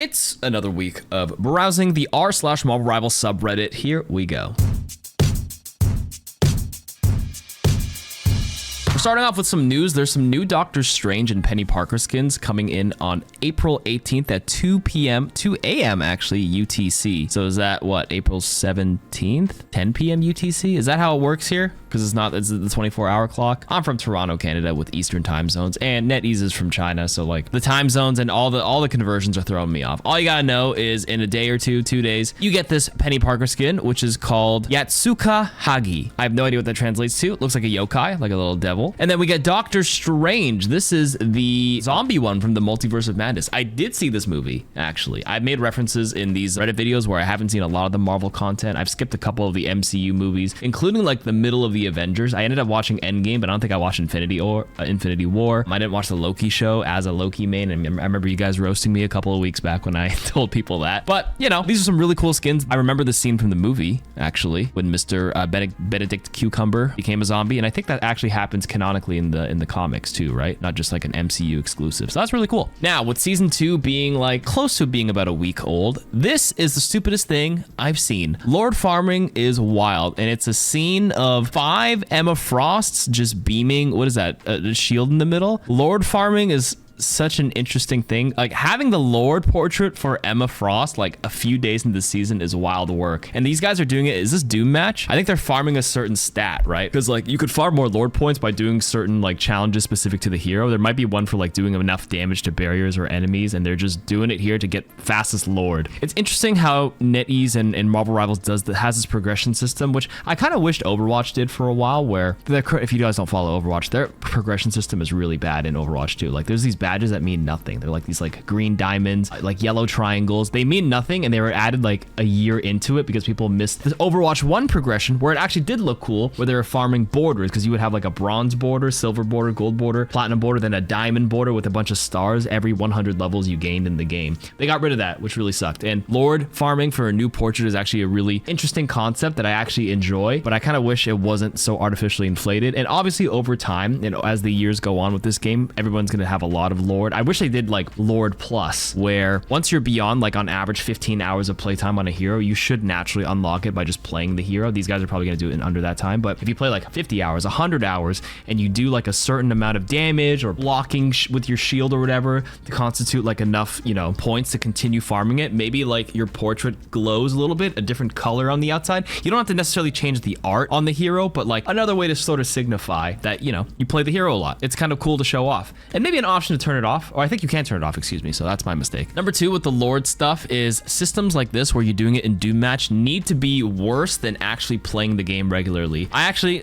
It's another week of browsing the r/marvelrivals subreddit. Here we go. We're starting off with some news. There's some new Doctor Strange and Penny Parker skins coming in on April 18th at 2 a.m. actually, UTC. So is that what, April 17th, 10 p.m. UTC? Is that how it works here? Because it's the 24-hour clock. I'm from Toronto, Canada, with Eastern time zones, and NetEase is from China, so like the time zones and all the conversions are throwing me off. All you gotta know is in a day or 2 days, you get this Penny Parker skin, which is called Yatsuka Hagi. I have no idea what that translates to. It looks like a yokai, like a little devil. And then we get Doctor Strange. This is the zombie one from the Multiverse of Madness. I did see this movie, actually. I've made references in these Reddit videos where I haven't seen a lot of the Marvel content. I've skipped a couple of the MCU movies, including like the middle of the Avengers. I ended up watching Endgame, but I don't think I watched Infinity War. I didn't watch the Loki show as a Loki main, and I remember you guys roasting me a couple of weeks back when I told people that. But, you know, these are some really cool skins. I remember the scene from the movie, actually, when Mr. Benedict Cucumber became a zombie, and I think that actually happens canonically in the comics too, right? Not just like an MCU exclusive. So that's really cool. Now, with season 2 being like close to being about a week old, this is the stupidest thing I've seen. Lord farming is wild, and it's a scene of 5 Emma Frosts just beaming. What is that? A shield in the middle? Lord farming is such an interesting thing. Like having the Lord portrait for Emma Frost like a few days into the season is wild work. And these guys are doing it. Is this Doom match? I think they're farming a certain stat, right? Because like you could farm more Lord points by doing certain like challenges specific to the hero. There might be one for like doing enough damage to barriers or enemies, and they're just doing it here to get fastest Lord. It's interesting how NetEase and Marvel Rivals has this progression system, which I kind of wished Overwatch did for a while, where if you guys don't follow Overwatch, their progression system is really bad in Overwatch too. Like there's these badges that mean nothing. They're like these like green diamonds, like yellow triangles. They mean nothing, and they were added like a year into it because people missed the Overwatch 1 progression where it actually did look cool, where they were farming borders, because you would have like a bronze border, silver border, gold border, platinum border, then a diamond border with a bunch of stars every 100 levels you gained in the game. They got rid of that, which really sucked. And Lord farming for a new portrait is actually a really interesting concept that I actually enjoy, but I kind of wish it wasn't so artificially inflated. And obviously over time, and as the years go on with this game, everyone's going to have a lot of Lord. I wish they did like Lord Plus, where once you're beyond like on average 15 hours of playtime on a hero, you should naturally unlock it by just playing the hero. These guys are probably going to do it in under that time, but if you play like 50 hours, 100 hours, and you do like a certain amount of damage or blocking with your shield or whatever to constitute like enough, you know, points to continue farming it, maybe like your portrait glows a little bit, a different color on the outside. You don't have to necessarily change the art on the hero, but like another way to sort of signify that, you know, you play the hero a lot. It's kind of cool to show off, and maybe an option to turn it off. Or I think you can turn it off, excuse me, so that's my mistake. Number 2 with the Lord stuff is systems like this where you're doing it in Doom match need to be worse than actually playing the game regularly.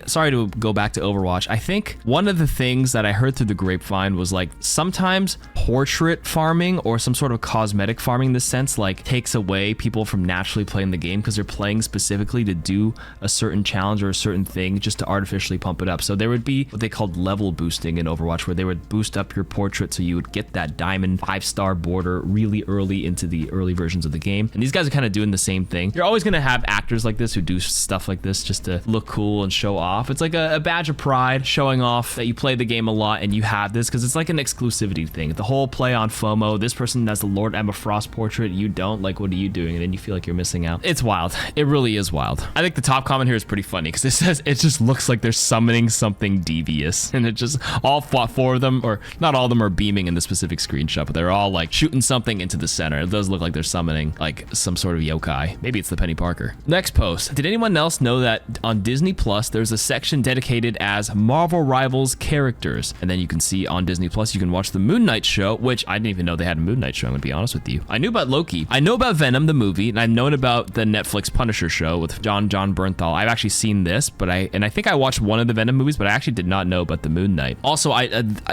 Sorry to go back to Overwatch, I think one of the things that I heard through the grapevine was like sometimes portrait farming or some sort of cosmetic farming in this sense like takes away people from naturally playing the game because they're playing specifically to do a certain challenge or a certain thing just to artificially pump it up. So there would be what they called level boosting in Overwatch, where they would boost up your portrait so you would get that diamond 5-star border really early into the early versions of the game. And these guys are kind of doing the same thing. You're always going to have actors like this who do stuff like this just to look cool and show off. It's like a badge of pride showing off that you play the game a lot and you have this, because it's like an exclusivity thing. The whole play on FOMO, this person has the Lord Emma Frost portrait, you don't, like what are you doing? And then you feel like you're missing out. It's wild. It really is wild. I think the top comment here is pretty funny because it says it just looks like they're summoning something devious, and it just all 4 of them, or not all of them, are beaming in the specific screenshot, but they're all like shooting something into the center. It does look like they're summoning like some sort of yokai. Maybe it's the Penny Parker. Next post. Did anyone else know that on Disney Plus there's a section dedicated as Marvel Rivals characters? And then you can see on Disney Plus you can watch the Moon Knight show, which I didn't even know they had a Moon Knight show, I'm gonna be honest with you. I knew about Loki. I know about Venom the movie, and I've known about the Netflix Punisher show with John Bernthal. I've actually seen this, but I think I watched one of the Venom movies, but I actually did not know about the Moon Knight. Also,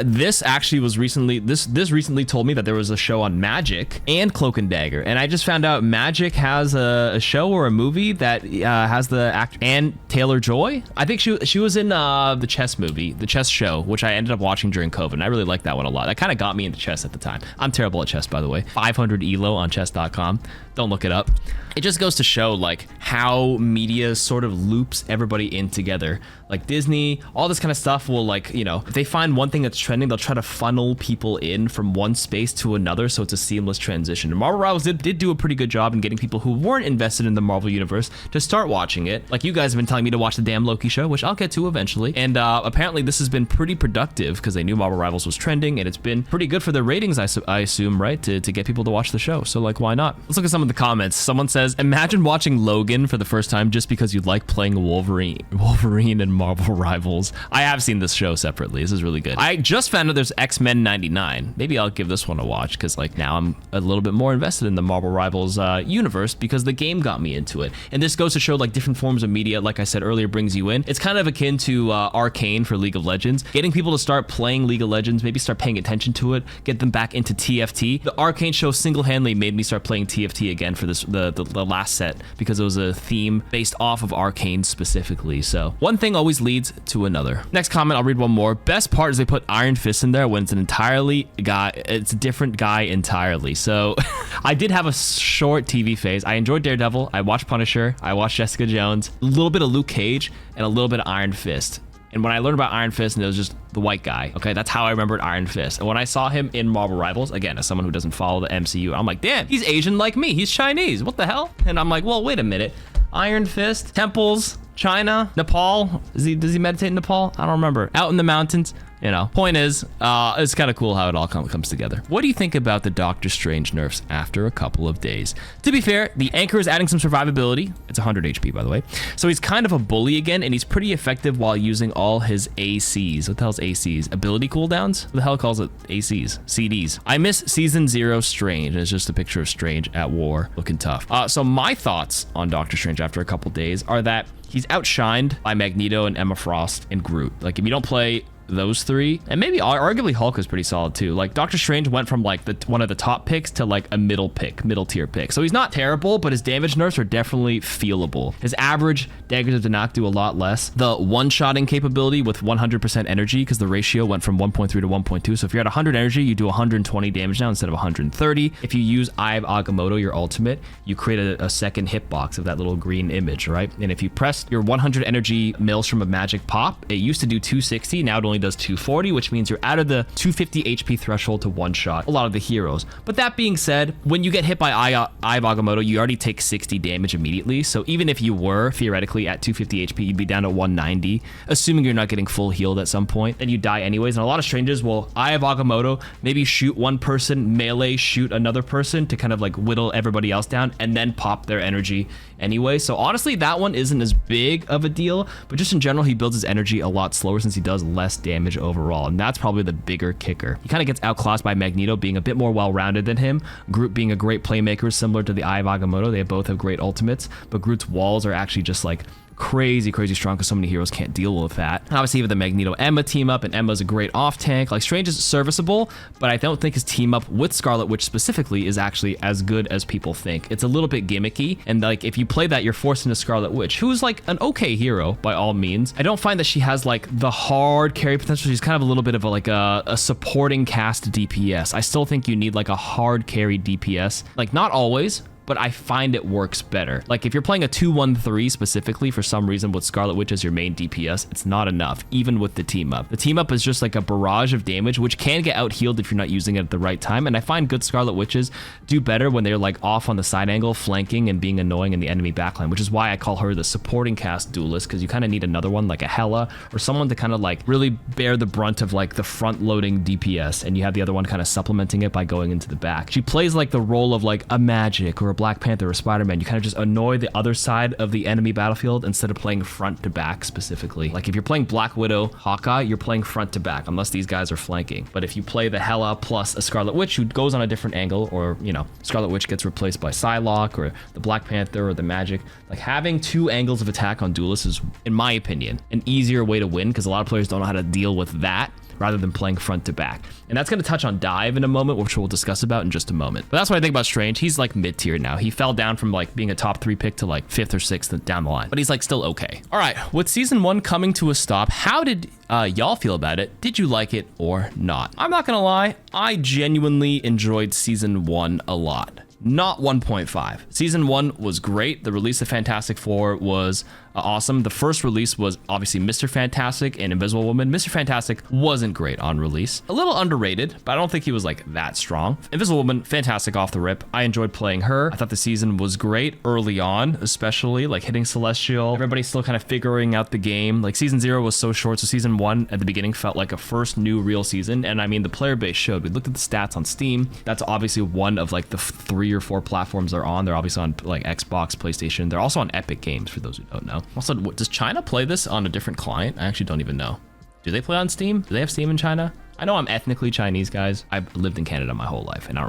this actually was recently, this recently told me that there was a show on Magic and Cloak and Dagger, and I just found out Magic has a show or a movie that has the actor and Taylor-Joy. I think she was in the chess movie, the chess show, which I ended up watching during COVID, and I really liked that one a lot. That kind of got me into chess at the time. I'm terrible at chess, by the way. 500 ELO on chess.com. Don't look it up. It just goes to show like how media sort of loops everybody in together. Like Disney, all this kind of stuff will, like, you know, if they find one thing that's trending, they'll try to funnel people in from one space to another, so it's a seamless transition. And Marvel Rivals did do a pretty good job in getting people who weren't invested in the Marvel universe to start watching it. Like you guys have been telling me to watch the damn Loki show, which I'll get to eventually. And apparently this has been pretty productive because they knew Marvel Rivals was trending, and it's been pretty good for the ratings, I assume, right? To get people to watch the show. So like, why not? Let's look at some of the comments. Someone says, imagine watching Logan for the first time just because you like playing Wolverine and Marvel Rivals. I have seen this show separately. This is really good. I just found out there's X-Men 99. Maybe I'll give this one a watch because like now I'm a little bit more invested in the Marvel Rivals universe because the game got me into it. And this goes to show like different forms of media, like I said earlier, brings you in. It's kind of akin to Arcane for League of Legends. Getting people to start playing League of Legends, maybe start paying attention to it, get them back into TFT. The Arcane show single-handedly made me start playing TFT again for the last set because it was a theme based off of Arcane specifically. So one thing always leads to another. Next comment, I'll read one more. Best part is they put Iron Fist in there when it's it's a different guy entirely. So I did have a short TV phase. I enjoyed Daredevil. I watched Punisher. I watched Jessica Jones, a little bit of Luke Cage, and a little bit of Iron Fist. And when I learned about Iron Fist, and it was just the white guy, okay, that's how I remembered Iron Fist. And when I saw him in Marvel Rivals, again, as someone who doesn't follow the MCU, I'm like, damn, he's Asian like me. He's Chinese. What the hell? And I'm like, well, wait a minute. Iron Fist, temples, China, Nepal. Does he meditate in Nepal? I don't remember. Out in the mountains. You know, point is, it's kind of cool how it all comes together. What do you think about the Doctor Strange nerfs after a couple of days? To be fair, the Anchor is adding some survivability. It's 100 HP, by the way. So he's kind of a bully again, and he's pretty effective while using all his ACs. What the hell's ACs? Ability cooldowns? What the hell calls it ACs? CDs. I miss Season 0 Strange, and it's just a picture of Strange at war, looking tough. So my thoughts on Doctor Strange after a couple days are that he's outshined by Magneto and Emma Frost and Groot. Like, if you don't play those three, and maybe arguably Hulk is pretty solid too. Like Doctor Strange went from like one of the top picks to like a middle tier pick. So he's not terrible, but his damage nerfs are definitely feelable. His average daggers of Danak do a lot less. The one-shotting capability with 100% energy, because the ratio went from 1.3 to 1.2. So if you're at 100 energy, you do 120 damage now instead of 130. If you use Eye of Agamotto, your ultimate, you create a second hitbox of that little green image, right? And if you press your 100 energy Maelstrom of Magic pop, it used to do 260, now it only does 240, which means you're out of the 250 HP threshold to one shot a lot of the heroes. But that being said, when you get hit by Eye of Agamotto, you already take 60 damage immediately. So even if you were theoretically at 250 HP, you'd be down to 190, assuming you're not getting full healed at some point, then you die anyways. And a lot of strangers will Eye of Agamotto, maybe shoot one person, melee shoot another person to kind of like whittle everybody else down, and then pop their energy anyway. So honestly, that one isn't as big of a deal, but just in general, he builds his energy a lot slower since he does less damage overall, and that's probably the bigger kicker. He kind of gets outclassed by Magneto being a bit more well-rounded than him, Groot being a great playmaker similar to the Eye of Agamotto. They both have great ultimates, but Groot's walls are actually just like crazy strong because so many heroes can't deal with that. And obviously, you have the Magneto-Emma team up, and Emma's a great off-tank. Like, Strange is serviceable, but I don't think his team up with Scarlet Witch specifically is actually as good as people think. It's a little bit gimmicky, and like, if you play that, you're forced into Scarlet Witch, who's like an okay hero by all means. I don't find that she has like the hard carry potential. She's kind of a little bit of a supporting cast DPS. I still think you need like a hard carry DPS. Like, not always, but I find it works better. Like if you're playing a 2-1-3 specifically for some reason with Scarlet Witch as your main DPS, it's not enough, even with the team up. The team up is just like a barrage of damage, which can get out healed if you're not using it at the right time. And I find good Scarlet Witches do better when they're like off on the side angle, flanking and being annoying in the enemy backline, which is why I call her the supporting cast duelist, because you kind of need another one like a Hela or someone to kind of like really bear the brunt of like the front loading DPS, and you have the other one kind of supplementing it by going into the back. She plays like the role of like a Magic or a Black Panther or Spider-Man. You kind of just annoy the other side of the enemy battlefield instead of playing front to back specifically. Like if you're playing Black Widow, Hawkeye, you're playing front to back unless these guys are flanking. But if you play the Hela plus a Scarlet Witch who goes on a different angle, or you know, Scarlet Witch gets replaced by Psylocke or the Black Panther or the Magic, like having two angles of attack on duelists is, in my opinion, an easier way to win, because a lot of players don't know how to deal with that rather than playing front to back. And that's going to touch on Dive in a moment, which we'll discuss about in just a moment. But that's what I think about Strange. He's like mid-tier now. He fell down from like being a top 3 pick to like 5th or 6th down the line, but he's like still okay. All right, with season 1 coming to a stop, how did y'all feel about it? Did you like it or not? I'm not gonna lie, I genuinely enjoyed season 1 a lot. not 1.5. Season 1 was great. The release of Fantastic Four was awesome. The first release was obviously Mr. Fantastic and Invisible Woman. Mr. Fantastic wasn't great on release. A little underrated, but I don't think he was like that strong. Invisible Woman, fantastic off the rip. I enjoyed playing her. I thought the season was great early on, especially like hitting Celestial. Everybody's still kind of figuring out the game. Like season 0 was so short, so season 1 at the beginning felt like a first new real season. And I mean, the player base showed. We looked at the stats on Steam. That's obviously one of like the 3 or 4 platforms they're on. They're obviously on like Xbox, PlayStation. They're also on Epic Games, for those who don't know. Also, does China play this on a different client? I actually don't even know. Do they play on Steam? Do they have Steam in China? I know I'm ethnically Chinese, guys. I've lived in Canada my whole life, and I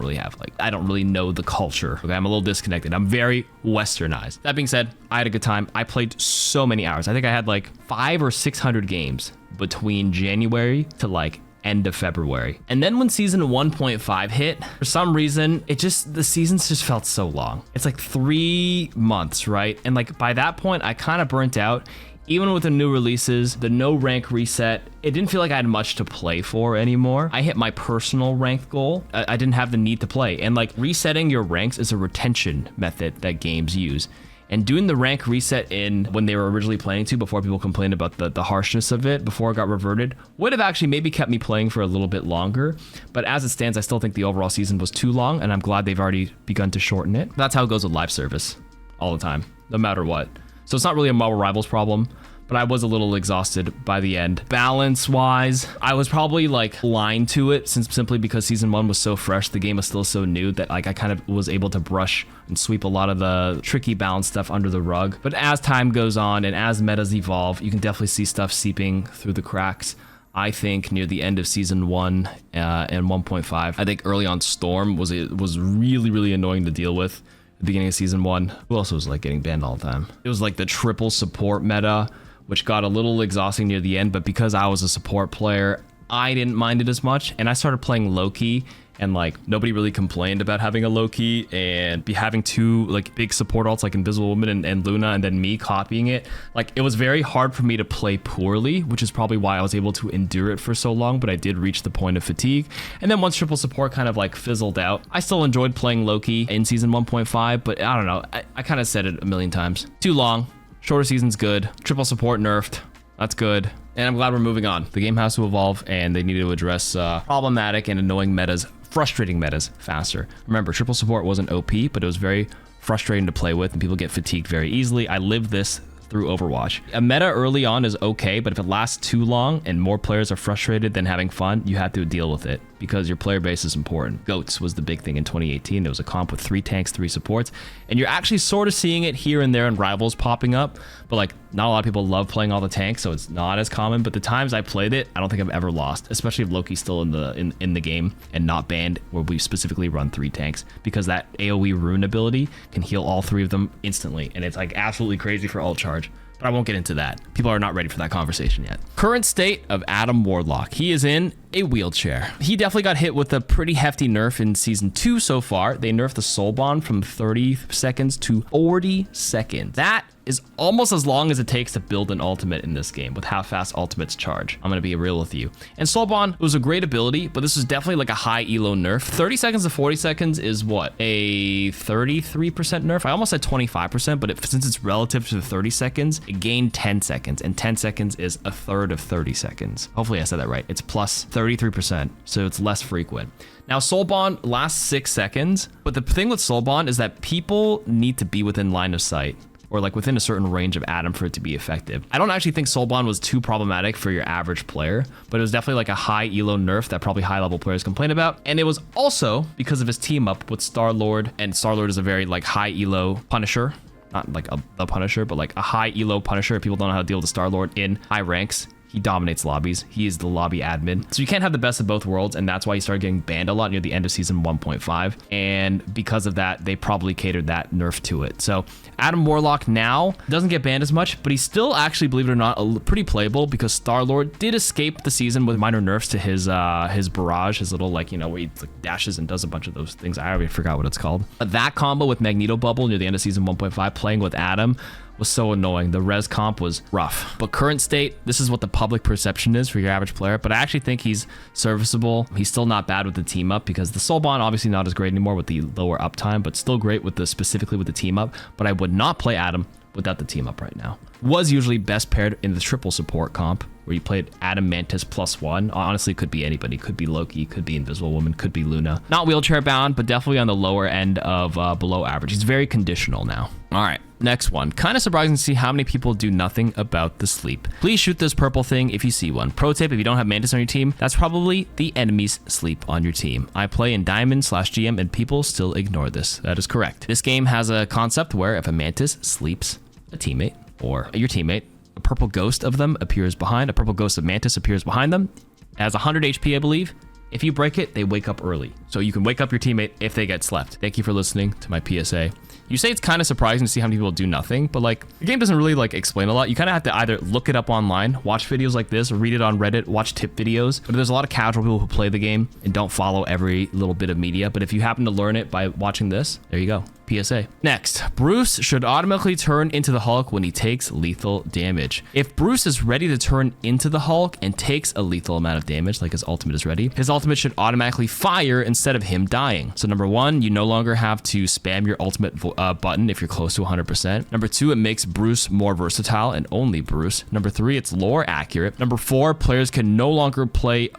don't really know the culture. Okay, I'm a little disconnected. I'm very westernized. That being said, I had a good time. I played so many hours. I think I had like 500 or 600 games between January to like end of February. And then when season 1.5 hit, for some reason, the seasons just felt so long. It's like 3 months, right? And like by that point, I kind of burnt out. Even with the new releases, the no rank reset, it didn't feel like I had much to play for anymore. I hit my personal rank goal. I didn't have the need to play. And like resetting your ranks is a retention method that games use. And doing the rank reset in when they were originally planning to, before people complained about the harshness of it, before it got reverted, would have actually maybe kept me playing for a little bit longer. But as it stands, I still think the overall season was too long, and I'm glad they've already begun to shorten it. That's how it goes with live service all the time, no matter what. So it's not really a Marvel Rivals problem, but I was a little exhausted by the end. Balance-wise, I was probably like blind to it, simply because season 1 was so fresh, the game was still so new that like I kind of was able to brush and sweep a lot of the tricky balance stuff under the rug. But as time goes on and as metas evolve, you can definitely see stuff seeping through the cracks. I think near the end of season 1 and 1.5, I think early on Storm was really, really annoying to deal with. The beginning of season 1. Who else was like getting banned all the time? It was like the triple support meta, which got a little exhausting near the end, but because I was a support player, I didn't mind it as much. And I started playing Loki, and like nobody really complained about having a Loki, and having 2 like big support alts like Invisible Woman and Luna, and then me copying it. Like it was very hard for me to play poorly, which is probably why I was able to endure it for so long, but I did reach the point of fatigue. And then once triple support kind of like fizzled out, I still enjoyed playing Loki in season 1.5, but I don't know, I kind of said it a million times. Too long. Shorter season's good. Triple support nerfed. That's good. And I'm glad we're moving on. The game has to evolve, and they need to address problematic and annoying metas, frustrating metas faster. Remember, triple support wasn't OP, but it was very frustrating to play with, and people get fatigued very easily. I lived this through Overwatch. A meta early on is okay, but if it lasts too long and more players are frustrated than having fun, you have to deal with it because your player base is important. GOATs was the big thing in 2018. There was a comp with 3 tanks, 3 supports, and you're actually sort of seeing it here and there in Rivals popping up, but like not a lot of people love playing all the tanks, so it's not as common. But the times I played it, I don't think I've ever lost, especially if Loki's still in the game and not banned, where we specifically run 3 tanks, because that AoE rune ability can heal all 3 of them instantly, and it's like absolutely crazy for ult charge. But I won't get into that. People are not ready for that conversation yet. Current state of Adam Warlock. He is in a wheelchair. He definitely got hit with a pretty hefty nerf in season 2 so far. They nerfed the soul bond from 30 seconds to 40 seconds. That is almost as long as it takes to build an ultimate in this game with how fast ultimates charge. I'm gonna be real with you. And soul bond was a great ability, but this is definitely like a high elo nerf. 30 seconds to 40 seconds is what? A 33% nerf? I almost said 25%, but since it's relative to the 30 seconds, it gained 10 seconds, and 10 seconds is a third of 30 seconds. Hopefully I said that right. It's plus 33%, so it's less frequent. Now, Soul Bond lasts 6 seconds, but the thing with Soul Bond is that people need to be within line of sight, or like within a certain range of Adam for it to be effective. I don't actually think Soul Bond was too problematic for your average player, but it was definitely like a high elo nerf that probably high level players complain about. And it was also because of his team up with Star-Lord, and Star-Lord is a very like high elo Punisher. Not like the Punisher, but like a high elo Punisher. If people don't know how to deal with the Star-Lord in high ranks, he dominates lobbies. He is the lobby admin. So you can't have the best of both worlds, and that's why he started getting banned a lot near the end of season 1.5. And because of that, they probably catered that nerf to it. So Adam Warlock now doesn't get banned as much, but he's still actually, believe it or not, pretty playable, because Star-Lord did escape the season with minor nerfs to his barrage, his little like, you know, where he like dashes and does a bunch of those things. I already forgot what it's called. But that combo with Magneto Bubble near the end of season 1.5, playing with Adam, was so annoying. The res comp was rough. But current state, this is what the public perception is for your average player, but I actually think he's serviceable. He's still not bad with the team up because the soul bond obviously not as great anymore with the lower uptime, but still great with the specifically with the team up. But I would not play Adam without the team up right now. Was usually best paired in the triple support comp where you played Adam Mantis +1. Honestly, could be anybody. Could be Loki, could be Invisible Woman, could be Luna. Not wheelchair bound, but definitely on the lower end of below average. He's very conditional now. All right, next one. Kind of surprising to see how many people do nothing about the sleep. Please shoot this purple thing if you see one. Pro tip, if you don't have Mantis on your team, that's probably the enemy's sleep on your team. I play in Diamond/GM and people still ignore this. That is correct. This game has a concept where if a Mantis sleeps a teammate or your teammate, a purple ghost of them appears behind. A purple ghost of Mantis appears behind them. It has 100 HP, I believe. If you break it, they wake up early. So you can wake up your teammate if they get slept. Thank you for listening to my PSA. You say it's kind of surprising to see how many people do nothing, but like the game doesn't really like explain a lot. You kind of have to either look it up online, watch videos like this, or read it on Reddit, watch tip videos. But there's a lot of casual people who play the game and don't follow every little bit of media. But if you happen to learn it by watching this, there you go. PSA. Next, Bruce should automatically turn into the Hulk when he takes lethal damage. If Bruce is ready to turn into the Hulk and takes a lethal amount of damage, like his ultimate is ready, his ultimate should automatically fire instead of him dying. So number one, you no longer have to spam your ultimate button if you're close to 100%. Number two, it makes Bruce more versatile and only Bruce. Number three, it's lore accurate. Number four, players can no longer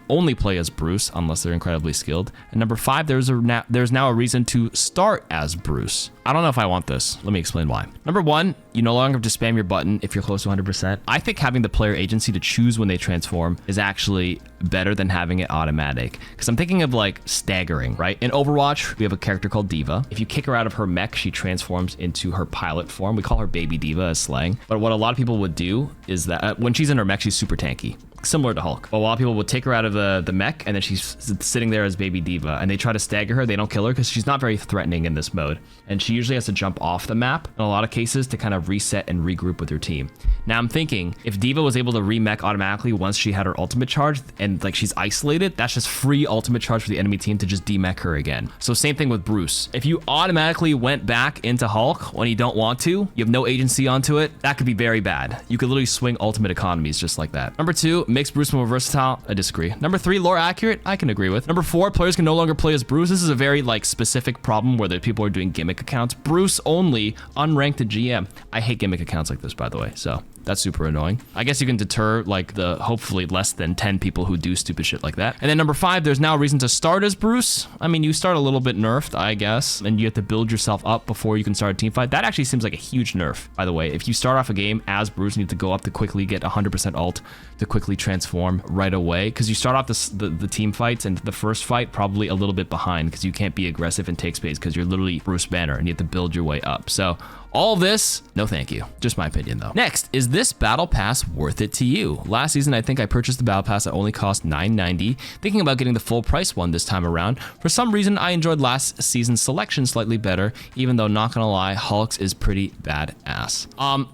only play as Bruce unless they're incredibly skilled. And number five, there's now a reason to start as Bruce. I don't know if I want this. Let me explain why. Number one, you no longer have to spam your button if you're close to 100%. I think having the player agency to choose when they transform is actually better than having it automatic. Because I'm thinking of like staggering, right? In Overwatch, we have a character called Diva. If you kick her out of her mech, she transforms into her pilot form. We call her Baby Diva as slang. But what a lot of people would do is that when she's in her mech, she's super tanky. Similar to Hulk. But a lot of people would take her out of the mech and then she's sitting there as Baby Diva and they try to stagger her. They don't kill her because she's not very threatening in this mode. And she usually has to jump off the map in a lot of cases to kind of reset and regroup with her team. Now I'm thinking if Diva was able to remech automatically once she had her ultimate charge and like she's isolated, that's just free ultimate charge for the enemy team to just demech her again. So same thing with Bruce. If you automatically went back into Hulk when you don't want to, you have no agency onto it, that could be very bad. You could literally swing ultimate economies just like that. Number two, makes Bruce more versatile. I disagree. Number three, lore accurate. I can agree with. Number four, players can no longer play as Bruce. This is a very like specific problem where the people are doing gimmick accounts. Bruce only, unranked to GM. I hate gimmick accounts like this, by the way. So that's super annoying. I guess you can deter like the hopefully less than 10 people who do stupid shit like that. And then number five, there's now a reason to start as Bruce. I mean, you start a little bit nerfed, I guess, and you have to build yourself up before you can start a team fight. That actually seems like a huge nerf, by the way. If you start off a game as Bruce, you need to go up to quickly get 100% ult to quickly transform right away. Because you start off the team fights and the first fight probably a little bit behind because you can't be aggressive and take space because you're literally Bruce Banner and you have to build your way up. So all this, no thank you. Just my opinion though. Next, is this battle pass worth it to you? Last season, I think I purchased the battle pass that only cost $9.90, thinking about getting the full price one this time around. For some reason, I enjoyed last season's selection slightly better, even though not gonna lie, Hulk's is pretty badass.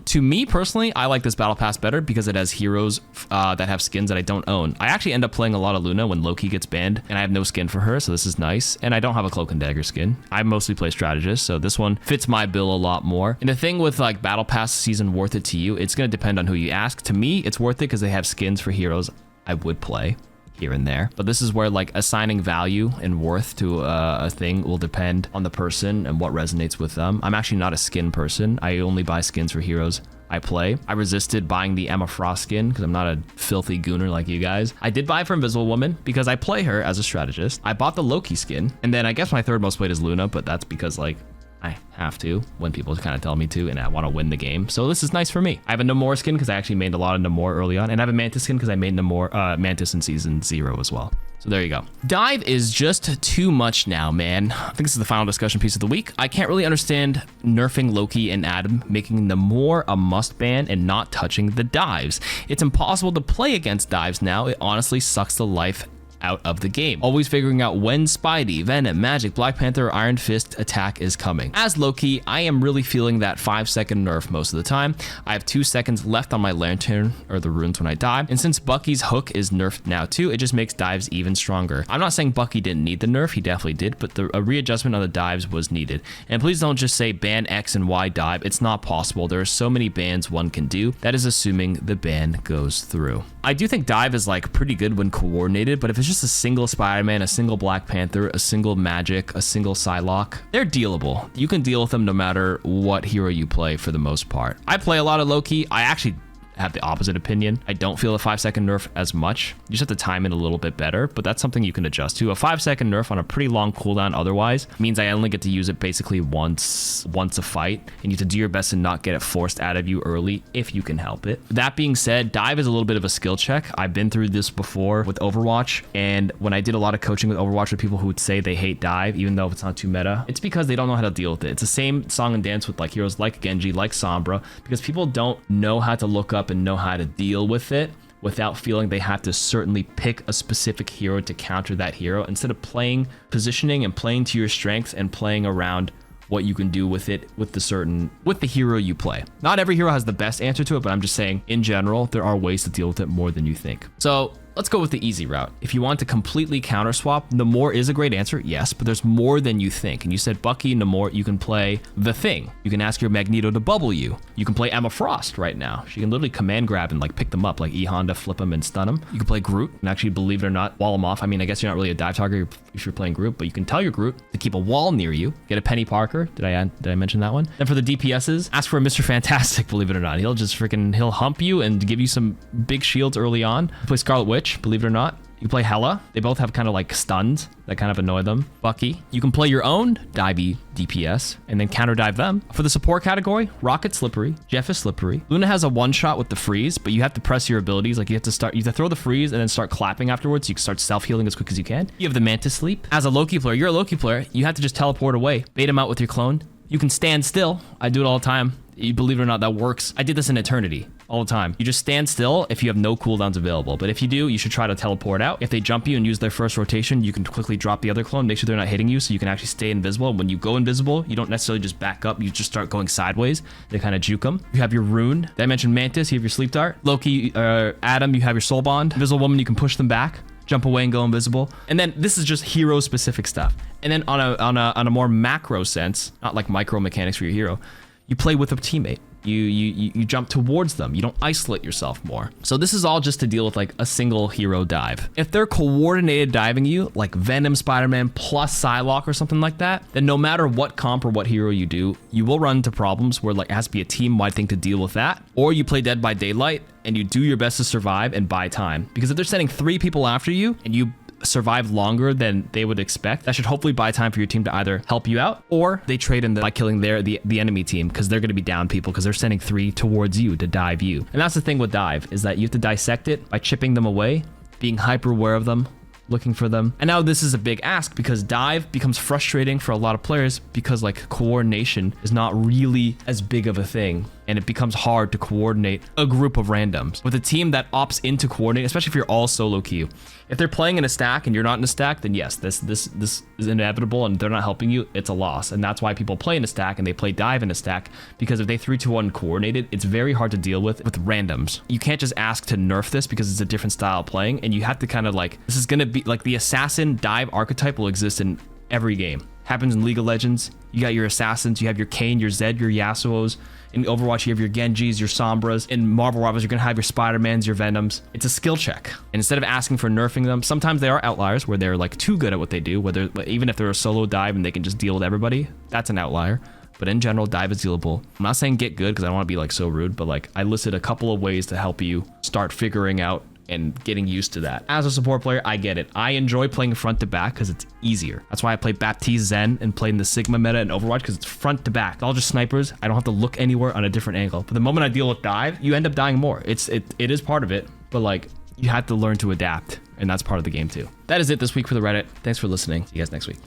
To me personally, I like this battle pass better because it has heroes that have skins that I don't own. I actually end up playing a lot of Luna when Loki gets banned and I have no skin for her, so this is nice. And I don't have a Cloak and Dagger skin. I mostly play strategist, so this one fits my bill a lot more. And the thing with like battle pass season worth it to you, it's going to depend on who you ask. To me, it's worth it because they have skins for heroes I would play here and there. But this is where like assigning value and worth to a thing will depend on the person and what resonates with them. I'm actually not a skin person. I only buy skins for heroes I play. I resisted buying the Emma Frost skin because I'm not a filthy gooner like you guys. I did buy it for Invisible Woman because I play her as a strategist. I bought the Loki skin, and then I guess my third most played is Luna, but that's because like I have to when people kind of tell me to and I want to win the game. So this is nice for me. I have a Namor skin because I actually made a lot of Namor early on, and I have a Mantis skin because I made Mantis in season 0 as well. So there you go. Dive is just too much now, man. I think this is the final discussion piece of the week. I can't really understand nerfing Loki and Adam, making Namor a must ban and not touching the dives. It's impossible to play against dives now. It honestly sucks the life out of the game. Always figuring out when Spidey, Venom, Magic, Black Panther, or Iron Fist attack is coming. As Loki, I am really feeling that 5-second nerf most of the time. I have 2 seconds left on my lantern or the runes when I die. And since Bucky's hook is nerfed now too, it just makes dives even stronger. I'm not saying Bucky didn't need the nerf, he definitely did, but a readjustment on the dives was needed. And please don't just say ban X and Y dive. It's not possible. There are so many bans one can do. That is assuming the ban goes through. I do think dive is like pretty good when coordinated, but if it's just a single Spider-Man, a single Black Panther, a single Magic, a single Psylocke, they're dealable. You can deal with them no matter what hero you play for the most part. I play a lot of Loki. I actually have the opposite opinion. I don't feel a 5-second nerf as much. You just have to time it a little bit better, but that's something you can adjust to. A 5-second nerf on a pretty long cooldown otherwise means I only get to use it basically once a fight, and you have to do your best to not get it forced out of you early if you can help it. That being said, dive is a little bit of a skill check. I've been through this before with Overwatch, and when I did a lot of coaching with Overwatch with people who would say they hate dive, even though it's not too meta, it's because they don't know how to deal with it. It's the same song and dance with like heroes like Genji, like Sombra, because people don't know how to look up and know how to deal with it without feeling they have to certainly pick a specific hero to counter that hero, instead of playing positioning and playing to your strengths and playing around what you can do with it with the hero you play. Not every hero has the best answer to it, but I'm just saying in general there are ways to deal with it more than you think. So let's go with the easy route. If you want to completely counter swap, Namor is a great answer, yes, but there's more than you think. And you said Bucky, Namor, you can play The Thing. You can ask your Magneto to bubble you. You can play Emma Frost right now. She can literally command grab and like pick them up, like E Honda, flip them and stun them. You can play Groot and actually, believe it or not, wall them off. I mean, I guess you're not really a dive target if you're playing Groot, but you can tell your Groot to keep a wall near you. Get a Penny Parker. Did I mention that one? Then for the DPSs, ask for a Mr. Fantastic, believe it or not. He'll hump you and give you some big shields early on. Play Scarlet Witch, believe it or not. You play Hela. They both have kind of like stuns that kind of annoy them. Bucky. You can play your own divey DPS and then counter dive them. For the support category, Rocket's slippery, Jeff is slippery. Luna has a one-shot with the freeze, but you have to press your abilities. Like you have to throw the freeze and then start clapping afterwards. So you can start self-healing as quick as you can. You have the Mantis sleep. As a Loki player, you're a Loki player. You have to just teleport away, bait him out with your clone. You can stand still. I do it all the time. You believe it or not, that works. I did this in Eternity all the time. You just stand still if you have no cooldowns available. But if you do, you should try to teleport out. If they jump you and use their first rotation, you can quickly drop the other clone, make sure they're not hitting you so you can actually stay invisible. When you go invisible, you don't necessarily just back up. You just start going sideways. They kind of juke them. You have your rune. Did I mention Mantis? You have your sleep dart. Loki, Adam, you have your soul bond. Invisible woman, you can push them back, jump away and go invisible. And then this is just hero specific stuff. And then on a more macro sense, not like micro mechanics for your hero, you play with a teammate. You jump towards them. You don't isolate yourself more. So this is all just to deal with like a single hero dive. If they're coordinated diving you, like Venom, Spider-Man plus Psylocke or something like that, then no matter what comp or what hero you do, you will run into problems where like it has to be a team-wide thing to deal with that. Or you play Dead by Daylight and you do your best to survive and buy time. Because if they're sending 3 people after you and you survive longer than they would expect, that should hopefully buy time for your team to either help you out or they trade in by killing the enemy team, because they're going to be down people because they're sending 3 towards you to dive you. And that's the thing with dive, is that you have to dissect it by chipping them away, being hyper aware of them, looking for them. And now this is a big ask because dive becomes frustrating for a lot of players because like coordination is not really as big of a thing, and it becomes hard to coordinate a group of randoms. With a team that opts into coordinating, especially if you're all solo queue. If they're playing in a stack and you're not in a stack, then yes, this is inevitable and they're not helping you, it's a loss. And that's why people play in a stack and they play dive in a stack, because if they 3-2-1 coordinated, it's very hard to deal with randoms. You can't just ask to nerf this because it's a different style of playing, and you have to kind of like, this is gonna be like the assassin dive archetype will exist in every game. Happens in League of Legends. You got your assassins, you have your Kayn, your Zed, your Yasuos. In Overwatch, you have your Genjis, your Sombras. In Marvel Rivals, you're gonna have your Spider-Mans, your Venoms. It's a skill check. And instead of asking for nerfing them, sometimes they are outliers where they're like too good at what they do, even if they're a solo dive and they can just deal with everybody, that's an outlier. But in general, dive is dealable. I'm not saying get good because I don't want to be like so rude, but like I listed a couple of ways to help you start figuring out and getting used to that. As a support player, I get it. I enjoy playing front to back because it's easier. That's why I play Baptiste Zen and play in the Sigma meta in Overwatch, because it's front to back. It's all just snipers. I don't have to look anywhere on a different angle. But the moment I deal with dive, you end up dying more. It is part of it, but like you have to learn to adapt, and that's part of the game too. That is it this week for the Reddit. Thanks for listening. See you guys next week.